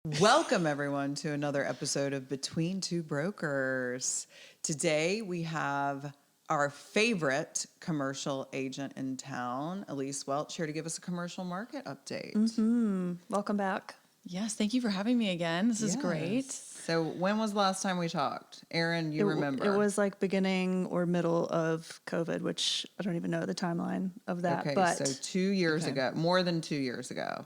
Welcome, everyone, to another episode of Between Two Brokers. Today, we have our favorite commercial agent in town, Elyse Welch, here to give us a commercial market update. Welcome back. Yes, thank you for having me again. This is great. So when was the last time we talked? Erin, you remember? It was like beginning or middle of COVID, which I don't even know the timeline of that. Okay, but so 2 years ago, more than 2 years ago.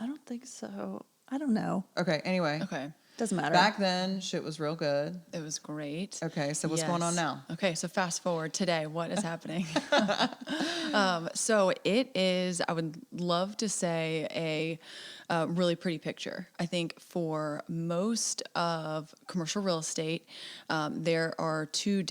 I don't think so. I don't know. Okay, anyway. Okay. Doesn't matter. Back then, shit was real good. It was great. Okay, so what's going on now? Okay, so fast forward today, what is happening? So it is, I would love to say, a really pretty picture. I think for most of commercial real estate, there are two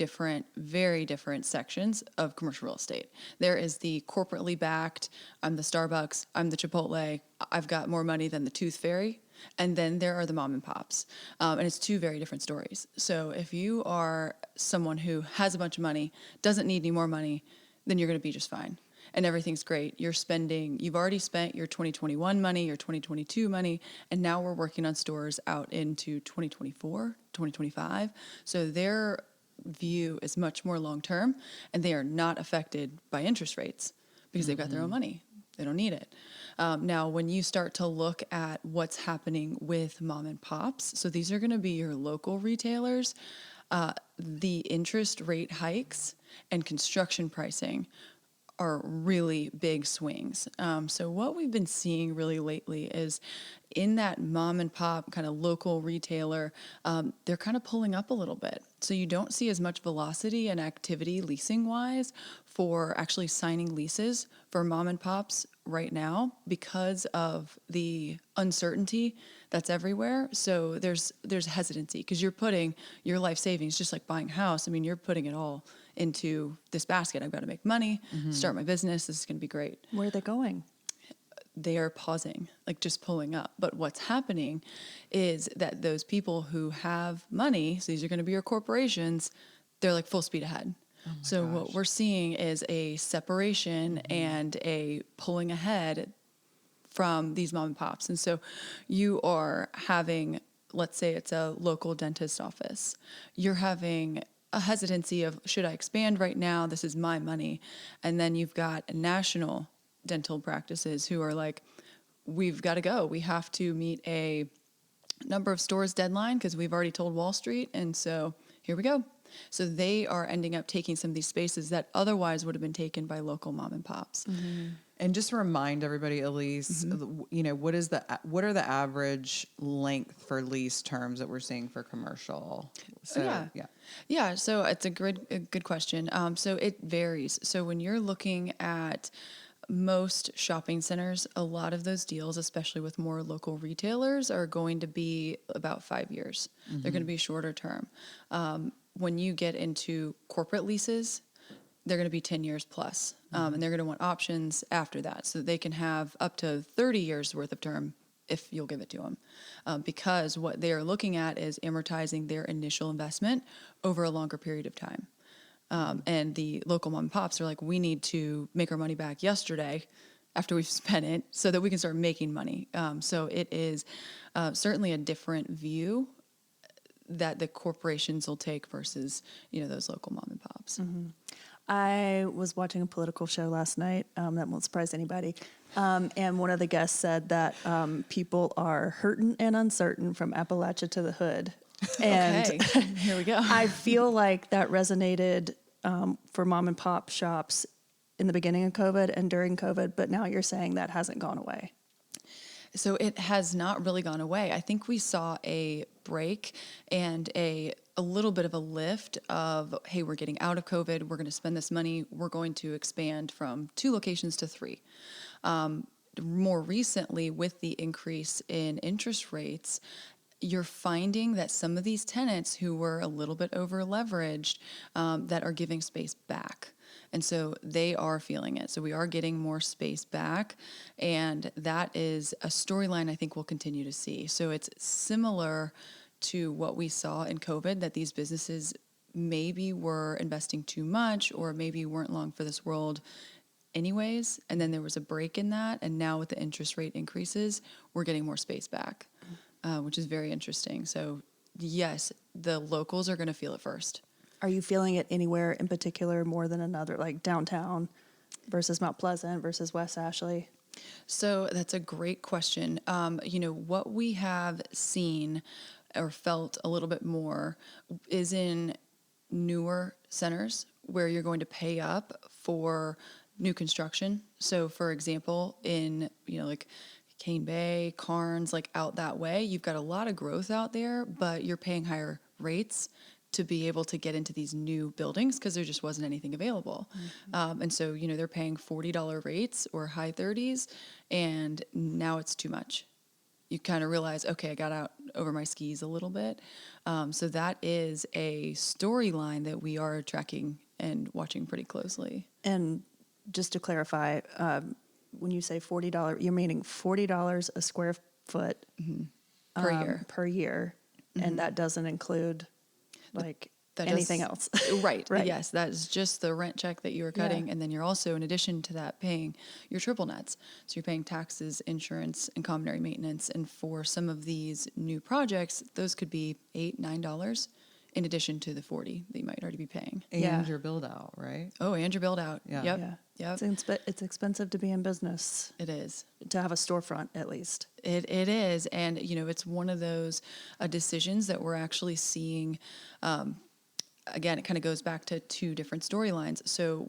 very different sections of commercial real estate. There is the corporately backed, I'm the Starbucks, I'm the Chipotle, I've got more money than the Tooth Fairy. And then there are the mom and pops. And it's two very different stories. So if you are someone who has a bunch of money, doesn't need any more money, then you're going to be just fine. And everything's great. You've already spent your 2021 money, your 2022 money, and now we're working on stores out into 2024, 2025. So their view is much more long-term, and they are not affected by interest rates because they've got their own money. They don't need it. Now, when you start to look at what's happening with mom and pops, so these are going to be your local retailers, the interest rate hikes and construction pricing are really big swings. So what we've been seeing really lately is in that mom and pop kind of local retailer, they're kind of pulling up a little bit. So you don't see as much velocity and activity leasing wise for actually signing leases for mom and pops right now because of the uncertainty that's everywhere. So there's hesitancy because you're putting your life savings, just like buying a house. I mean, you're putting it all into this basket. I've got to make money, start my business. This is going to be great. Where are they going? They are pausing, like just pulling up. But what's happening is that those people who have money, so these are going to be your corporations, they're like full speed ahead. So what we're seeing is a separation and a pulling ahead from these mom and pops. And so you are having, let's say it's a local dentist office, you're having a hesitancy of, should I expand right now? This is my money. And then you've got national dental practices who are like, we've got to go. We have to meet a number of stores deadline because we've already told Wall Street. And so here we go. So they are ending up taking some of these spaces that otherwise would have been taken by local mom and pops. And just remind everybody, Elyse, what are the average length for lease terms that we're seeing for commercial? So, Yeah. So it's a good question. So it varies. So when you're looking at most shopping centers, a lot of those deals, especially with more local retailers, are going to be about 5 years. They're going to be shorter term. When you get into corporate leases, they're going to be 10 years plus, and they're going to want options after that. So they can have up to 30 years worth of term if you'll give it to them, because what they are looking at is amortizing their initial investment over a longer period of time. And the local mom and pops are like, we need to make our money back yesterday after we've spent it so that we can start making money. So it is certainly a different view that the corporations will take versus, those local mom and pops. I was watching a political show last night. That won't surprise anybody. And one of the guests said that people are hurting and uncertain from Appalachia to the hood. And Okay, here we go. I feel like that resonated for mom and pop shops in the beginning of COVID and during COVID, but now you're saying that hasn't gone away. So it has not really gone away. I think we saw a break and a little bit of a lift of, hey, we're getting out of COVID. We're going to spend this money. We're going to expand from 2 locations to 3. More recently, with the increase in interest rates, you're finding that some of these tenants who were a little bit over leveraged that are giving space back. And so they are feeling it. So we are getting more space back. And that is a storyline I think we'll continue to see. So it's similar to what we saw in COVID, that these businesses maybe were investing too much or maybe weren't long for this world anyways. And then there was a break in that. And now with the interest rate increases, we're getting more space back. which is very interesting. So yes, the locals are going to feel it first. Are you feeling it anywhere in particular more than another, like downtown versus Mount Pleasant versus West Ashley? So that's a great question. What we have seen or felt a little bit more is in newer centers where you're going to pay up for new construction. So for example, in, like Cane Bay, Carnes, like out that way, you've got a lot of growth out there, but you're paying higher rates to be able to get into these new buildings because there just wasn't anything available. And so, they're paying $40 rates or high 30s, and now it's too much. You kind of realize, okay, I got out over my skis a little bit. So that is a storyline that we are tracking and watching pretty closely. And just to clarify, when you say $40, you're meaning $40 a square foot Per year. And that doesn't include like That anything does- else. Right. Right. Yes, that is just the rent check that you are cutting. Yeah. And then you're also, in addition to that, paying your triple nets. So you're paying taxes, insurance, and common area maintenance. And for some of these new projects, those could be $8, $9 in addition to the $40 that you might already be paying. And Yeah. your build out, right? Oh, and your build out. Yeah. Yep. Yeah. Yep. It's expensive to be in business, It is. to have a storefront at least. It is. And, it's one of those decisions that we're actually seeing. Again, it kind of goes back to two different storylines. So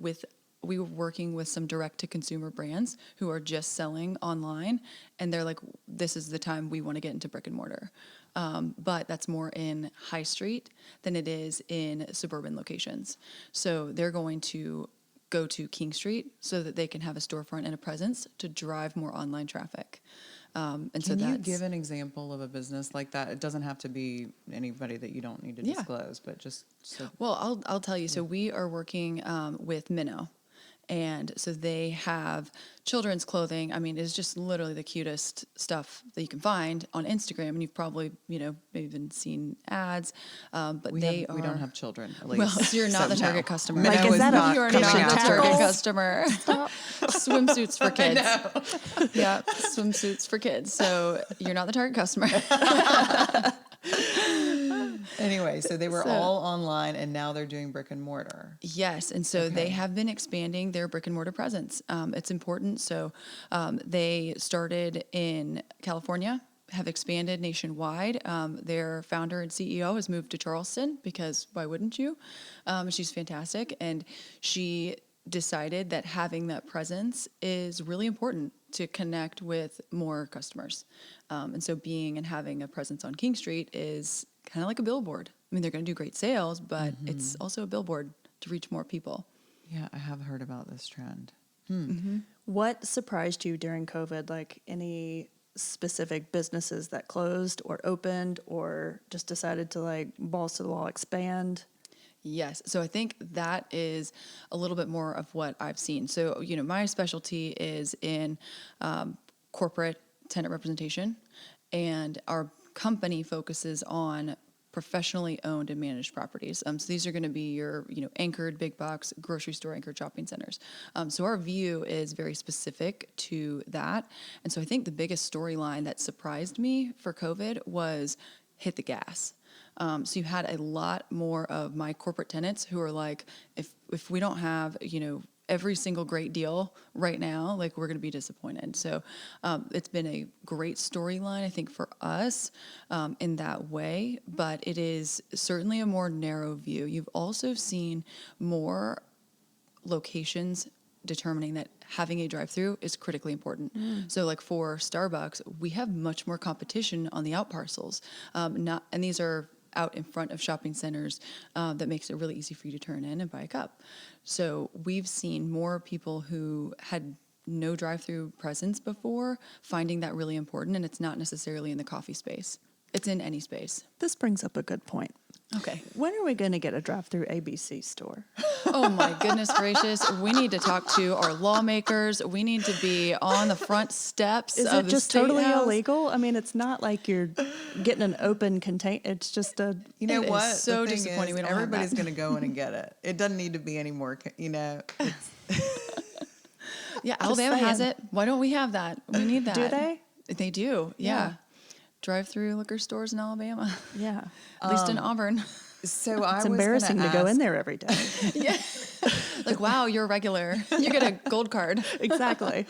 we were working with some direct to consumer brands who are just selling online, and they're like, this is the time we want to get into brick and mortar. But that's more in high street than it is in suburban locations. So they're going to go to King Street so that they can have a storefront and a presence to drive more online traffic. And so Can you that's, give an example of a business like that? It doesn't have to be anybody that you don't need to Yeah. disclose, but just so. well, I'll tell you. So we are working with Minnow. And so they have children's clothing. I mean, it's just literally the cutest stuff that you can find on Instagram. And you've probably, maybe even seen ads. But We don't have children, at least. Well, so you're not the target customer. Like, is that a you are fishing not the target tackle? customer. Swimsuits for kids. Yeah, swimsuits for kids. So you're not the target customer. Anyway, so they were So- all online, and now they're doing brick and mortar. Yes, and so they Okay. have been expanding their brick and mortar presence. It's important. So they started in California, have expanded nationwide. Their founder and CEO has moved to Charleston because why wouldn't you? She's fantastic, and she decided that having that presence is really important to connect with more customers. And so being and having a presence on King Street is kind of like a billboard. I mean, they're going to do great sales, but it's also a billboard to reach more people. Yeah, I have heard about this trend. What surprised you during COVID? Like any specific businesses that closed or opened or just decided to like balls to the wall expand? Yes. So I think that is a little bit more of what I've seen. So, my specialty is in corporate tenant representation, and our company focuses on professionally owned and managed properties. So these are going to be your, anchored big box grocery store anchored shopping centers. So our view is very specific to that. And so I think the biggest storyline that surprised me for COVID was hit the gas. So you had a lot more of my corporate tenants who are like, if we don't have, every single great deal right now, like we're going to be disappointed. So it's been a great storyline, I think, for us in that way, but it is certainly a more narrow view. You've also seen more locations determining that having a drive-through is critically important. So like for Starbucks, we have much more competition on the out parcels. And these are out in front of shopping centers that makes it really easy for you to turn in and buy a cup. So we've seen more people who had no drive-through presence before finding that really important, and it's not necessarily in the coffee space. It's in any space. This brings up a good point. Okay. When are we going to get a drive-through ABC store? Oh my goodness gracious. We need to talk to our lawmakers. We need to be on the front steps Is of it the just State totally House. illegal? I mean, it's not like you're getting an open contain. It's just a. You know It is what? so The thing disappointing is, we don't have everybody's that. going to go in and get it. It doesn't need to be any more, it's, Yeah, Alabama has saying. it. Why don't we have that? We need that. Do they? They do. Yeah. drive-through liquor stores in Alabama, Yeah. at least in Auburn. So I It's was embarrassing gonna to go in ask- there every day. Yeah. Like, wow, you're a regular. You get a gold card. Exactly.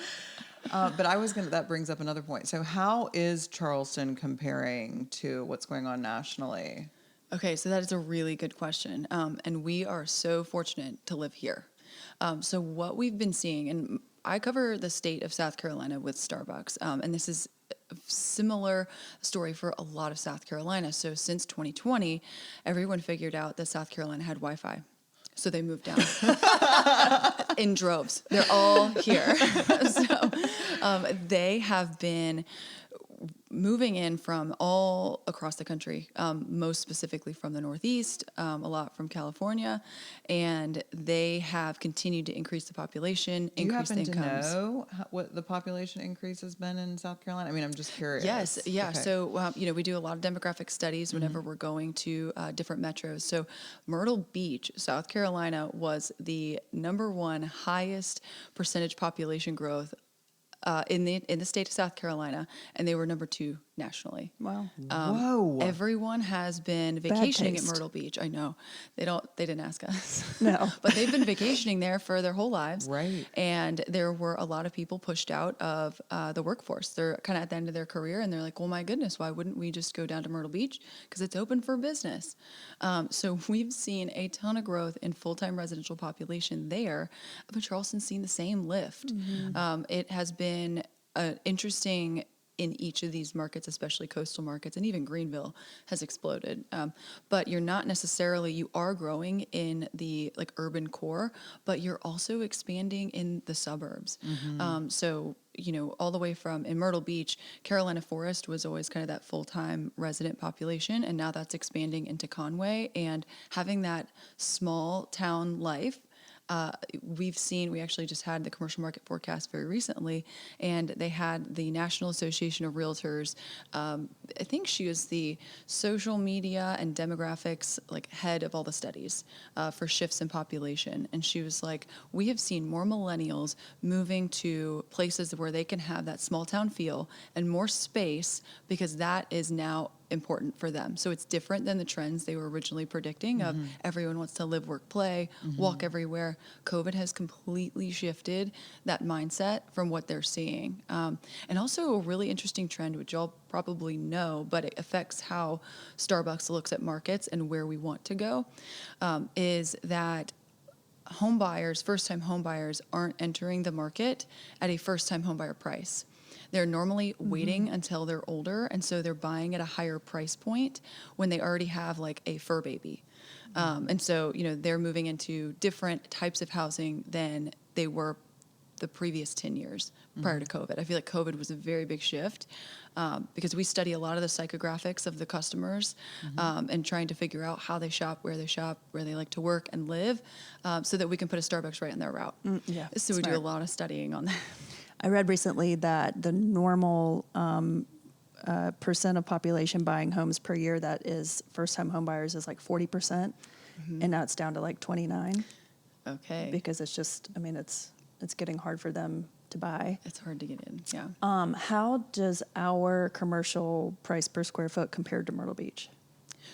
But that brings up another point. So how is Charleston comparing to what's going on nationally? Okay, so that is a really good question. And we are so fortunate to live here. So what we've been seeing, and I cover the state of South Carolina with Starbucks, and this is a similar story for a lot of South Carolina. So since 2020, everyone figured out that South Carolina had Wi-Fi. So they moved down in droves. They're all here. So they have been moving in from all across the country, most specifically from the Northeast, a lot from California, and they have continued to increase the population, Do you increase the happen to incomes. know what the population increase has been in South Carolina? I mean, I'm just curious. Yes, yeah. Okay. So, we do a lot of demographic studies whenever we're going to different metros. So, Myrtle Beach, South Carolina, was the number one highest percentage population growth in the state of South Carolina, and they were number 2 nationally. Wow. Whoa. Everyone has been vacationing at taste. Myrtle Beach. I know they didn't ask us. No. But they've been vacationing there for their whole lives. Right. And there were a lot of people pushed out of the workforce. They're kind of at the end of their career, and they're like, well, my goodness, why wouldn't we just go down to Myrtle Beach? Because it's open for business. So we've seen a ton of growth in full-time residential population there, but Charleston's seen the same lift. It has been interesting in each of these markets, especially coastal markets, and even Greenville has exploded. But you are growing in the urban core, but you're also expanding in the suburbs. So, all the way from in Myrtle Beach, Carolina Forest was always kind of that full-time resident population, and now that's expanding into Conway and having that small town life. We actually just had the commercial market forecast very recently, and they had the National Association of Realtors. I think she was the social media and demographics head of all the studies for shifts in population. And she was like, we have seen more millennials moving to places where they can have that small town feel and more space because that is now important for them. So it's different than the trends they were originally predicting of everyone wants to live, work, play, walk everywhere. COVID has completely shifted that mindset from what they're seeing. And also a really interesting trend, which y'all probably know, but it affects how Starbucks looks at markets and where we want to go, is that first-time home buyers aren't entering the market at a first-time home buyer price. They're normally waiting until they're older, and so they're buying at a higher price point when they already have a fur baby. And so, they're moving into different types of housing than they were the previous 10 years prior to COVID. I feel like COVID was a very big shift because we study a lot of the psychographics of the customers and trying to figure out how they shop, where they like to work and live so that we can put a Starbucks right in their route. Yeah. So we do a Smart. lot of studying on that. I read recently that the normal percent of population buying homes per year that is first-time home buyers is 40%, and now it's down to 29 Okay. because it's just, it's getting hard for them to buy. It's hard to get in, yeah. How does our commercial price per square foot compare to Myrtle Beach?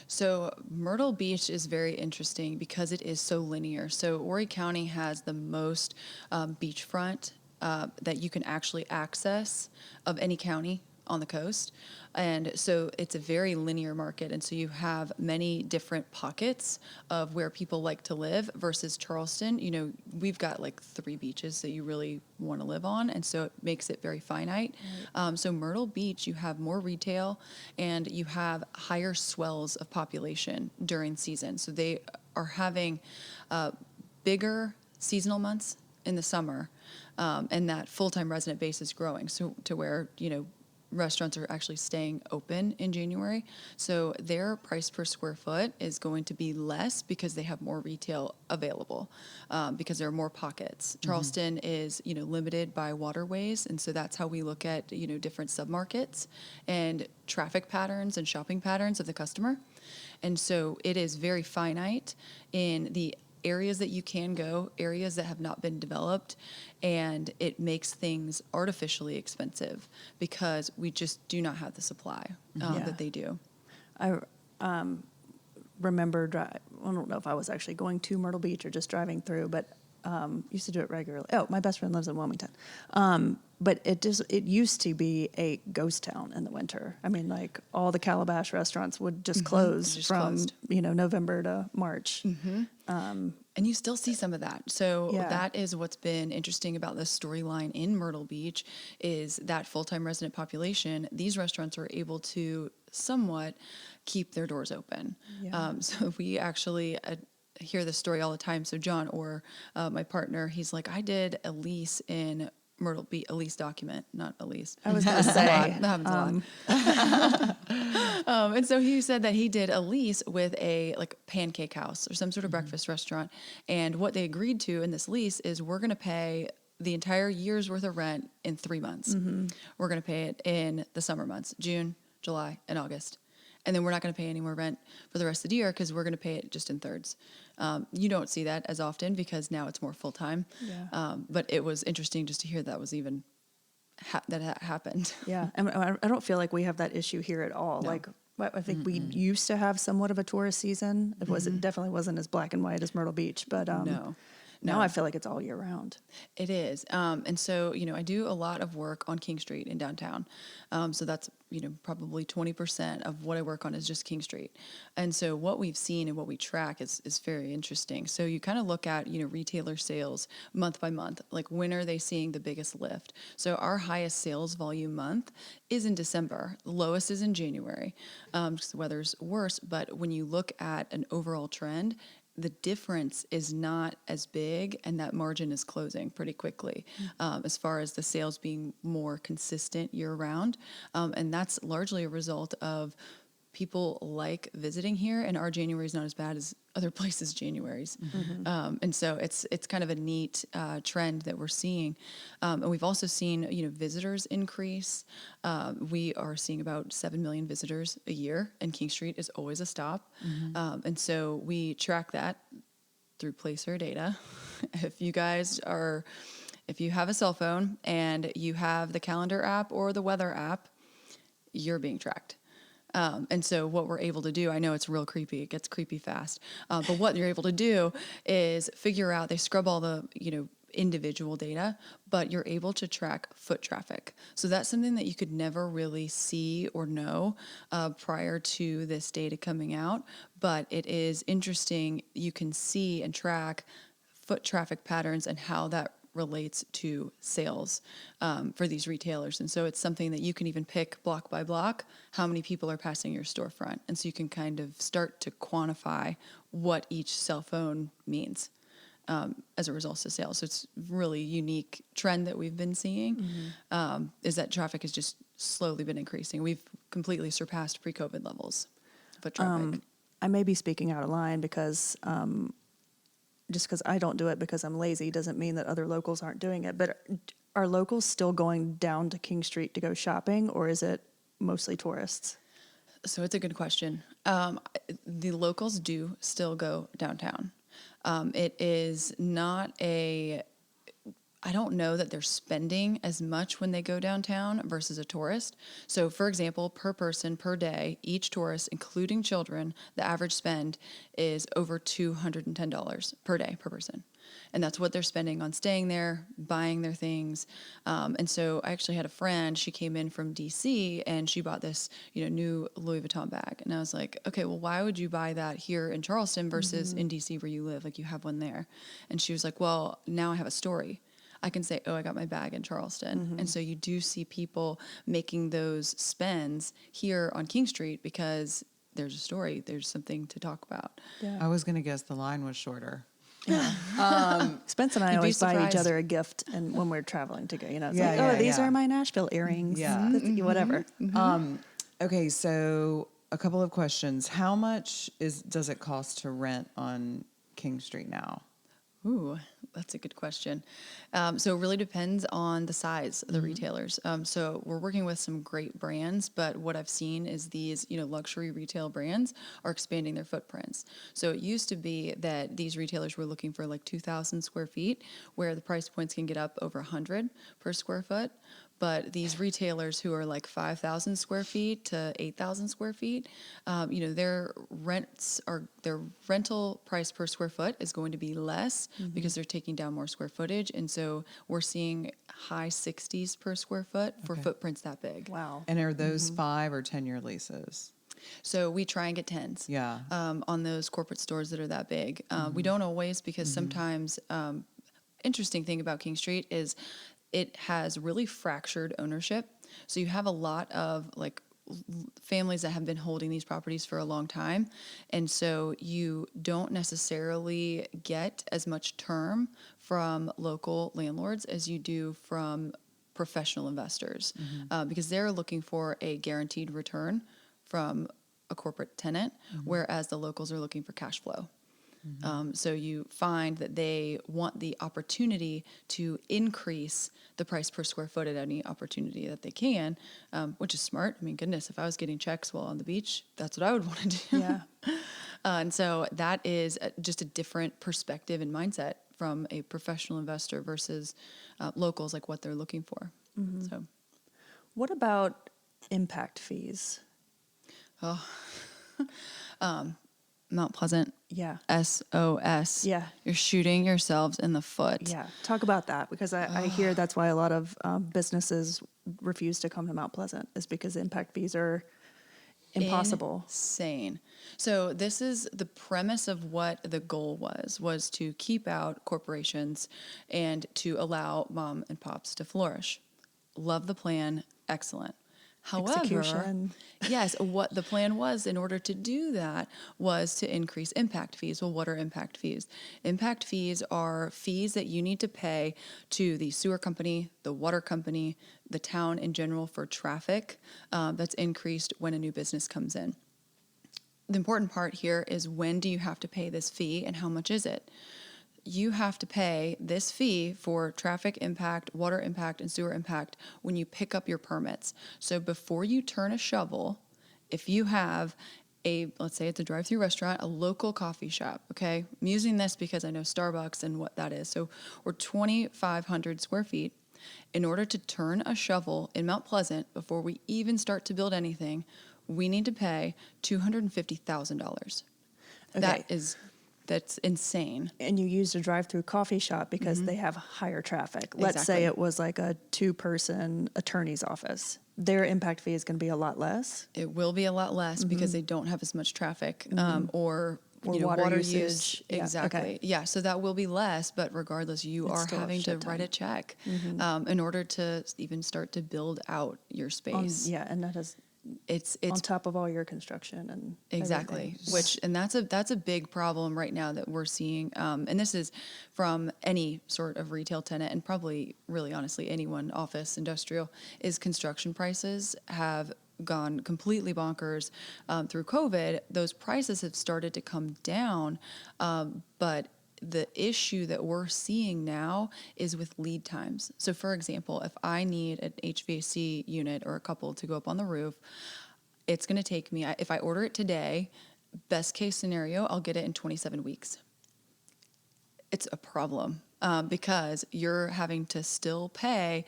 So Myrtle Beach is very interesting because it is so linear. So Horry County has the most beachfront that you can actually access of any county on the coast. And so it's a very linear market. And so you have many different pockets of where people like to live versus Charleston. We've got 3 beaches that you really want to live on. And so it makes it very finite. Right. So Myrtle Beach, you have more retail and you have higher swells of population during season. So they are having bigger seasonal months in the summer. And that full-time resident base is growing. So to where, restaurants are actually staying open in January. So their price per square foot is going to be less because they have more retail available because there are more pockets. Charleston is, limited by waterways. And so that's how we look at, different submarkets and traffic patterns and shopping patterns of the customer. And so it is very finite in the areas that you can go, areas that have not been developed, and it makes things artificially expensive because we just do not have the supply Yeah. that they do. I remember, I don't know if I was actually going to Myrtle Beach or just driving through, but used to do it regularly. Oh, my best friend lives in Wilmington. But it used to be a ghost town in the winter. I mean, like all the Calabash restaurants would just close Just from, closed. November to March. And you still see some of that. So Yeah. that is what's been interesting about this storyline in Myrtle Beach is that full-time resident population, these restaurants are able to somewhat keep their doors open. Yeah. So we actually hear this story all the time. So John, or my partner, he's like, I did Elyse in Myrtle Beach, Elyse document, not Elyse. I was going to say, That happens a lot. And so he said that he did a lease with a like pancake house or some sort of breakfast restaurant. And what they agreed to in this lease is we're going to pay the entire year's worth of rent in 3 months. We're going to pay it in the summer months, June, July, and August. And then we're not going to pay any more rent for the rest of the year because we're going to pay it just in thirds. You don't see that as often because now it's more full time. Yeah. But it was interesting just to hear that was even that happened. yeah, and I don't feel like we have that issue here at all. No. Like, I think we used to have somewhat of a tourist season. It definitely wasn't as black and white as Myrtle Beach, but now I feel like it's all year round. It is. And so, I do a lot of work on King Street in downtown. So that's, probably 20% of what I work on is just King Street. And so what we've seen and what we track is very interesting. So you kind of look at, retailer sales month by month, like when are they seeing the biggest lift? So our highest sales volume month is in December. The lowest is in January because the weather's worse. But when you look at an overall trend, the difference is not as big and that margin is closing pretty quickly as far as the sales being more consistent year round. And that's largely a result of people like visiting here, and our January is not as bad as other places' Januaries. And so it's kind of a neat trend that we're seeing. And we've also seen, visitors increase. We are seeing about 7 million visitors a year, and King Street is always a stop. And so we track that through Placer data. If you have a cell phone and you have the calendar app or the weather app, you're being tracked. And so what we're able to do, I know it's real creepy, it gets creepy fast, but what you're able to do is figure out, they scrub all the, individual data, but you're able to track foot traffic. So that's something that you could never really see or know prior to this data coming out, but it is interesting. You can see and track foot traffic patterns and how that relates to sales for these retailers. And so it's something that you can even pick block by block how many people are passing your storefront. And so you can kind of start to quantify what each cell phone means as a result of sales. So it's really unique trend that we've been seeing is that traffic has just slowly been increasing. We've completely surpassed pre-COVID levels foot traffic. I may be speaking out of line because just because I don't do it because I'm lazy doesn't mean that other locals aren't doing it. But are locals still going down to King Street to go shopping, or is it mostly tourists? So it's a good question. The locals do still go downtown. It is not I don't know that they're spending as much when they go downtown versus a tourist. So for example, per person per day, each tourist, including children, the average spend is over $210 per day per person. And that's what they're spending on staying there, buying their things. And so I actually had a friend, she came in from DC and she bought this, new Louis Vuitton bag. And I was like, okay, well, why would you buy that here in Charleston versus in DC where you live? Like you have one there. And she was like, well, now I have a story. I can say, oh, I got my bag in Charleston. And so you do see people making those spends here on King Street because there's a story, there's something to talk about. Yeah. I was going to guess the line was shorter. Spence and I You'd be always buy each surprised. other a gift, and when we're traveling together, it's Yeah, like, yeah, oh, these yeah. are my Nashville earrings. Yeah. Whatever. Okay, so a couple of questions. How much does it cost to rent on King Street now? Ooh, that's a good question. So it really depends on the size of the retailers. So we're working with some great brands, but what I've seen is these, luxury retail brands are expanding their footprints. So it used to be that these retailers were looking for like 2,000 square feet, where the price points can get up over 100 per square foot. But these retailers who are like 5,000 square feet to 8,000 square feet, their rental price per square foot is going to be less because they're taking down more square footage. And so we're seeing high 60s per square foot for footprints that big. Wow. And are those 5 or 10-year leases? So we try and get 10s Yeah. on those corporate stores that are that big. We don't always, because sometimes, interesting thing about King Street is it has really fractured ownership. So you have a lot of like families that have been holding these properties for a long time. And so you don't necessarily get as much term from local landlords as you do from professional investors, because they're looking for a guaranteed return from a corporate tenant, whereas the locals are looking for cash flow. So you find that they want the opportunity to increase the price per square foot at any opportunity that they can, which is smart. I mean, goodness, if I was getting checks while on the beach, that's what I would want to do. Yeah. And so that is just a different perspective and mindset from a professional investor versus locals, like what they're looking for. So, What about impact fees? Mount Pleasant, Yeah. SOS. Yeah. You're shooting yourselves in the foot. Yeah. Talk about that, because I hear that's why a lot of businesses refuse to come to Mount Pleasant, is because impact fees are impossible. Insane. So this is the premise of what the goal was to keep out corporations and to allow mom and pops to flourish. Love the plan. Excellent. However, Execution. yes, what the plan was in order to do that was to increase impact fees. Well, what are impact fees? Impact fees are fees that you need to pay to the sewer company, the water company, the town in general for traffic that's increased when a new business comes in. The important part here is, when do you have to pay this fee and how much is it? You have to pay this fee for traffic impact, water impact, and sewer impact when you pick up your permits. So before you turn a shovel, if you have let's say it's a drive-through restaurant, a local coffee shop, okay? I'm using this because I know Starbucks and what that is. So we're 2,500 square feet. In order to turn a shovel in Mount Pleasant, before we even start to build anything, we need to pay $250,000. Okay. That's insane. And you used a drive-through coffee shop because they have higher traffic. Let's say Exactly. it was like a 2-person attorney's office. Their impact fee is going to be a lot less. It will be a lot less because they don't have as much traffic or water use. usage. Yeah, Exactly. okay. Yeah, so that will be it's but regardless, you are still a having to shit write ton. a check in order to even start to build out your space. Yeah, and that is It's on top of all your construction and Exactly. everything. That's a big problem right now that we're seeing. And this is from any sort of retail tenant, and probably really honestly anyone, office, industrial, is construction prices have gone completely bonkers through COVID. Those prices have started to come down, but the issue that we're seeing now is with lead times. So for example, if I need an HVAC unit or a couple to go up on the roof, it's going to take me, if I order it today, best case scenario, I'll get it in 27 weeks. It's a problem because you're having to still pay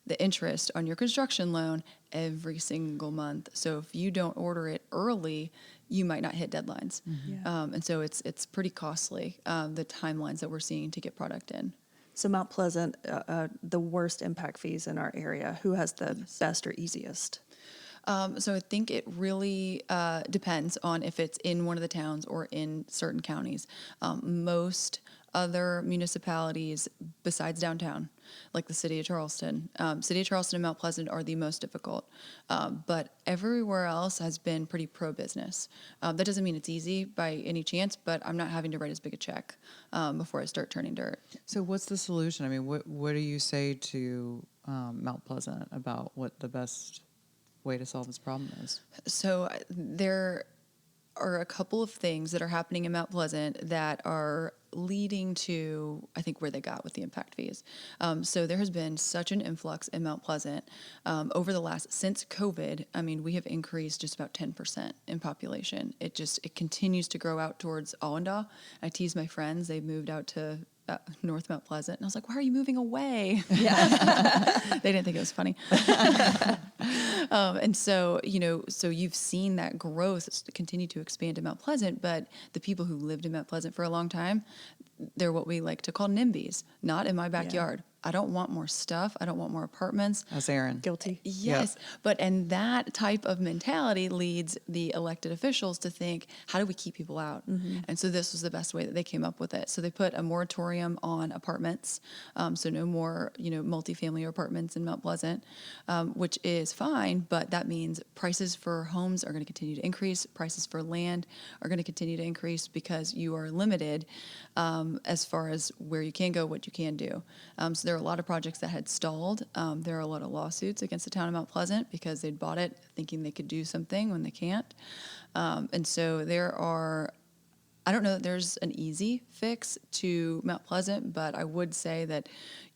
the interest on your construction loan every single month. So if you don't order it early, you might not hit deadlines. Yeah. And so it's pretty costly, the timelines that we're seeing to get product in. So Mount Pleasant, the worst impact fees in our area. Who has the best or easiest? So I think it really depends on if it's in one of the towns or in certain counties. Most other municipalities besides downtown, like the City of Charleston, and Mount Pleasant are the most difficult. But everywhere else has been pretty pro-business. That doesn't mean it's easy by any chance, but I'm not having to write as big a check before I start turning dirt. So what's the solution? I mean, what do you say to Mount Pleasant about what the best way to solve this problem is? So there are a couple of things that are happening in Mount Pleasant that are leading to, I think, where they got with the impact fees. So there has been such an influx in Mount Pleasant over the since COVID. I mean, we have increased just about 10% in population. It continues to grow out towards Allendale. I tease my friends, they've moved out to North Mount Pleasant. And I was like, why are you moving away? Yeah. They didn't think it was funny. And so, so you've seen that growth continue to expand in Mount Pleasant, but the people who lived in Mount Pleasant for a long time, they're what we like to call NIMBYs, not in my backyard. I don't want more stuff. I don't want more apartments. As Erin. Guilty. Yes. Yep. And that type of mentality leads the elected officials to think, how do we keep people out? Mm-hmm. And so this was the best way that they came up with it. So they put a moratorium on apartments. So no more, multifamily apartments in Mount Pleasant, which is fine, but that means prices for homes are going to continue to increase. Prices for land are going to continue to increase because you are limited as far as where you can go, what you can do. So there are a lot of projects that had stalled. There are a lot of lawsuits against the town of Mount Pleasant because they'd bought it thinking they could do something when they can't. And so I don't know that there's an easy fix to Mount Pleasant, but I would say that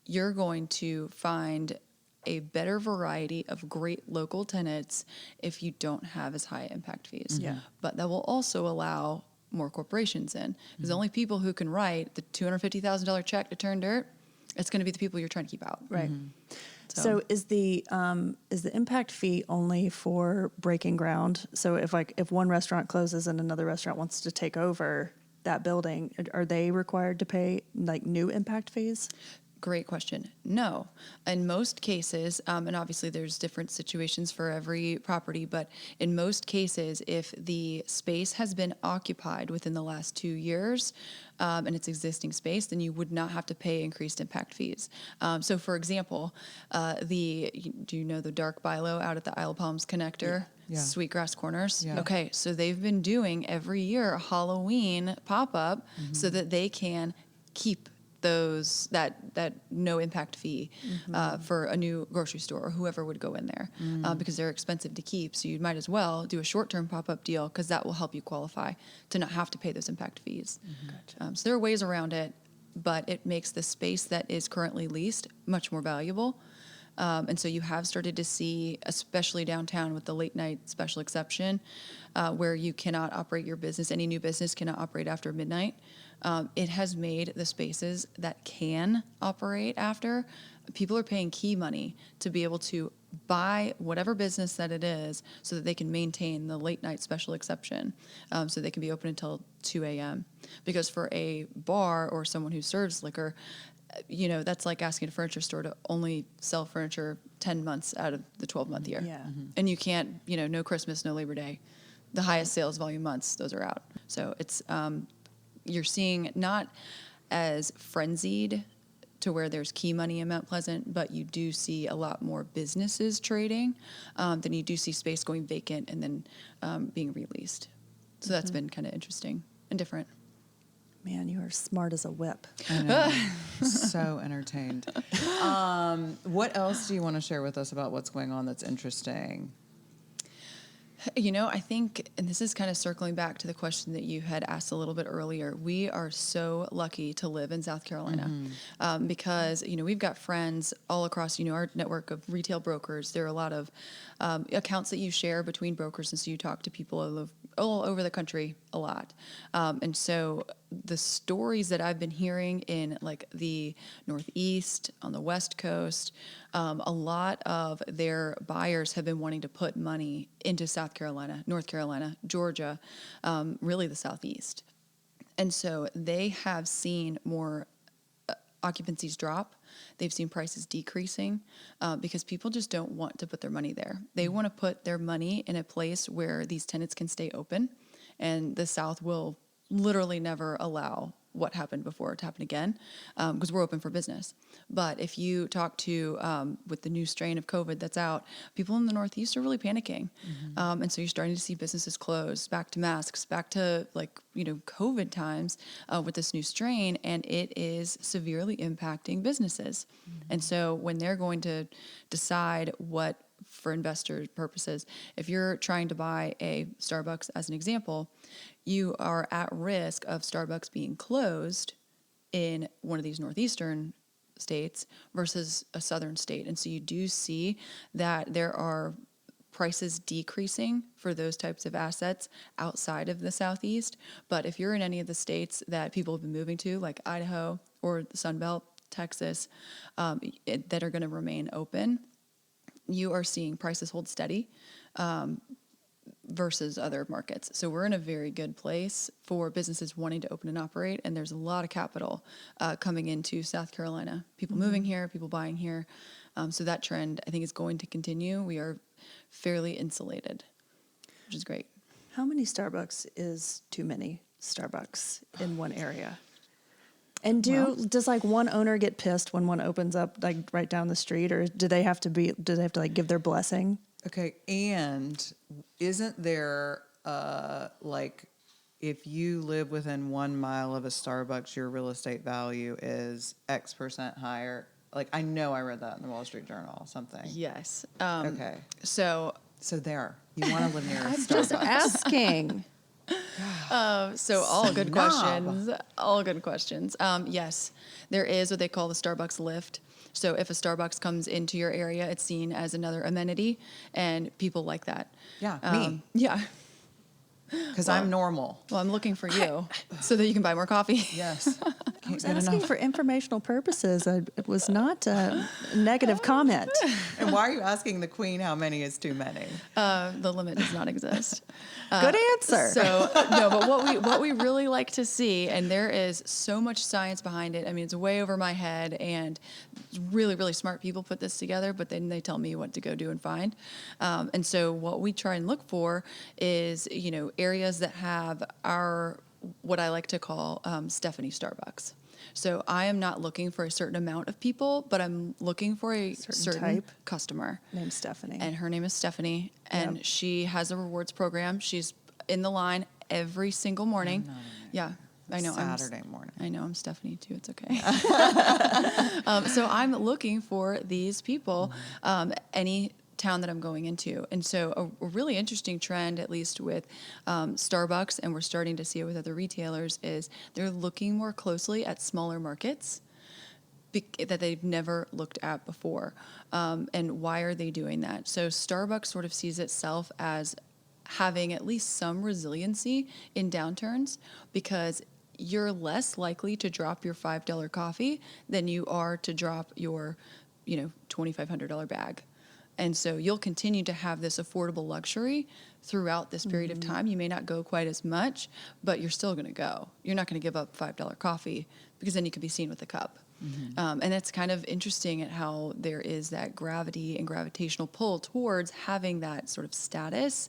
you're going to find a better variety of great local tenants if you don't have as high impact fees. Yeah. But that will also allow more corporations in. Because the only people who can write the $250,000 check to turn dirt, it's going to be the people you're trying to keep out. Right. So is the impact fee only for breaking ground? So if one restaurant closes and another restaurant wants to take over that building, are they required to pay like new impact fees? Great question. No. In most cases, and obviously there's different situations for every property, but in most cases, if the space has been occupied within the last 2 years, and it's existing space, then you would not have to pay increased impact fees. So for example, do you know the dark bilo out at the Isle Palms connector? Yeah. Sweetgrass Corners. Yeah. Okay, so they've been doing every year a Halloween pop-up so that they can keep that no impact fee for a new grocery store or whoever would go in there because they're expensive to keep. So you might as well do a short-term pop-up deal because that will help you qualify to not have to pay those impact fees. Gotcha. So there are ways around it, but it makes the space that is currently leased much more valuable. And so you have started to see, especially downtown with the late night special exception, where you cannot operate your business, any new business cannot operate after midnight. It has made the spaces that can operate after, people are paying key money to be able to buy whatever business that it is so that they can maintain the late night special exception, so they can be open until 2 a.m. Because for a bar or someone who serves liquor, that's like asking a furniture store to only sell furniture 10 months out of the 12-month year. Yeah. Mm-hmm. And you can't, no Christmas, no Labor Day. The highest sales volume months, those are out. So it's, you're seeing not as frenzied to where there's key money in Mount Pleasant, but you do see a lot more businesses trading than you do see space going vacant and then being released. So that's been kind of interesting and different. Man, you are smart as a whip. I know. So entertained. What else do you want to share with us about what's going on that's interesting? I think, and this is kind of circling back to the question that you had asked a little bit earlier, we are so lucky to live in South Carolina because, we've got friends all across, our network of retail brokers. There are a lot of accounts that you share between brokers, and so you talk to people all over the country a lot. And so the stories that I've been hearing in like the Northeast, on the West Coast, a lot of their buyers have been wanting to put money into South Carolina, North Carolina, Georgia, really the Southeast. And so they have seen more occupancies drop. They've seen prices decreasing because people just don't want to put their money there. They want to put their money in a place where these tenants can stay open, and the South will literally never allow what happened before to happen again because we're open for business. But if you talk to, with the new strain of COVID that's out, people in the Northeast are really panicking. And so you're starting to see businesses close, back to masks, back to COVID times with this new strain, and it is severely impacting businesses. And so when they're going to decide what, for investor purposes, if you're trying to buy a Starbucks as an example, you are at risk of Starbucks being closed in one of these northeastern states versus a southern state. And so you do see that there are prices decreasing for those types of assets outside of the Southeast. But if you're in any of the states that people have been moving to, like Idaho or the Sun Belt, Texas, that are going to remain open, you are seeing prices hold steady versus other markets. So we're in a very good place for businesses wanting to open and operate, and there's a lot of capital coming into South Carolina. People moving here, people buying here. So that trend, I think, is going to continue. We are fairly insulated, which is great. How many Starbucks is too many Starbucks in one area? And does like one owner get pissed when one opens up like right down the street, or do they have to like give their blessing? Okay, and isn't there like if you live within 1 mile of a Starbucks, your real estate value is X percent higher? Like I know I read that in the Wall Street Journal, something. Yes. Okay, So there you want to live near a I'm Starbucks. just asking. So all good Snob. questions. All good questions. Yes, there is what they call the Starbucks lift. So if a Starbucks comes into your area, it's seen as another amenity, and people like that. Yeah, me. Yeah. Because I'm normal. Well, I'm looking for you so that you can buy more coffee. Yes. I Can't was get asking enough. for informational purposes. It was not a negative comment. And why are you asking the queen how many is too many? The limit does not exist. Good answer. So no, but what we really like to see, and there is so much science behind it. I mean, it's way over my head, and really, really smart people put this together. But then they tell me what to go do and find. And so what we try and look for is, areas that have what I like to call Stephanie Starbucks. So I am not looking for a certain amount of people, but I'm looking for a certain type. customer. Name's Stephanie. And her name is Stephanie, and Yep. she has a rewards program. She's in the line every single morning. I'm not in it. Yeah, I know. Saturday morning. I know I'm Stephanie too. It's okay. So I'm looking for these people, any town that I'm going into. And so a really interesting trend, at least with Starbucks, and we're starting to see it with other retailers, is they're looking more closely at smaller markets that they've never looked at before. And why are they doing that? So Starbucks sort of sees itself as having at least some resiliency in downturns, because you're less likely to drop your $5 coffee than you are to drop your, $2,500 bag. And so you'll continue to have this affordable luxury throughout this period of time. You may not go quite as much, but you're still going to go. You're not going to give up $5 coffee, because then you can be seen with a cup. And it's kind of interesting at how there is that gravity and gravitational pull towards having that sort of status.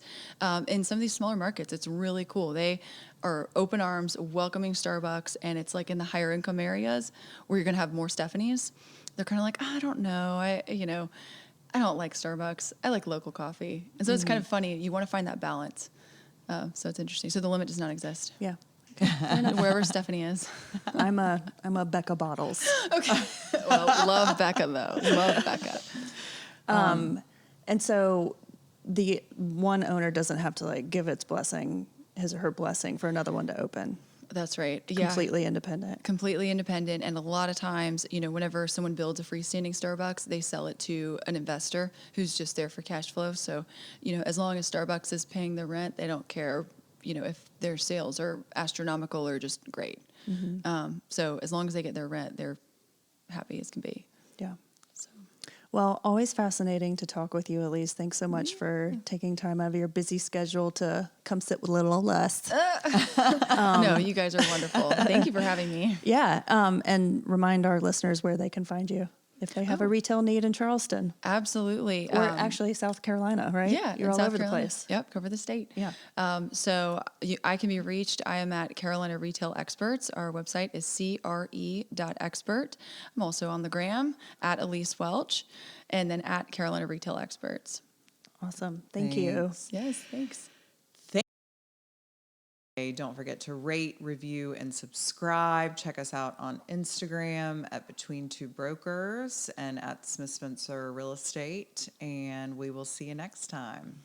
In some of these smaller markets, it's really cool. They are open arms, welcoming Starbucks, and it's like in the higher income areas where you're going to have more Stephanies. They're kind of like, I don't know. I don't like Starbucks. I like local coffee. And so it's kind of funny. You want to find that balance. So it's interesting. So the limit does not exist. Yeah. Wherever Stephanie is. I'm a Becca Bottles. Okay. Well, love Becca, though. Love Becca. And so the one owner doesn't have to like give its blessing, his or her blessing, for another one to open. That's right. Yeah. Completely independent. Completely independent. And a lot of times, whenever someone builds a freestanding Starbucks, they sell it to an investor who's just there for cash flow. So, as long as Starbucks is paying the rent, they don't care, if their sales are astronomical or just great. So as long as they get their rent, they're happy as can be. Yeah. So. Well, always fascinating to talk with you, Elyse. Thanks so much for taking time out of your busy schedule to come sit with little old us. No, you guys are wonderful. Thank you for having me. Yeah. And remind our listeners where they can find you if they have a retail need in Charleston. Absolutely. Or actually South Carolina, right? Yeah, You're in all South over the Carolina. place. Yep, cover the state. Yeah. So I can be reached. I am at Carolina Retail Experts. Our website is CRE.expert. I'm also on the gram at Elyse Welch, and then at Carolina Retail Experts. Awesome. Thank you. Thanks. Yes, thanks. Don't forget to rate, review, and subscribe. Check us out on Instagram at Between Two Brokers and at Smith Spencer Real Estate. And we will see you next time.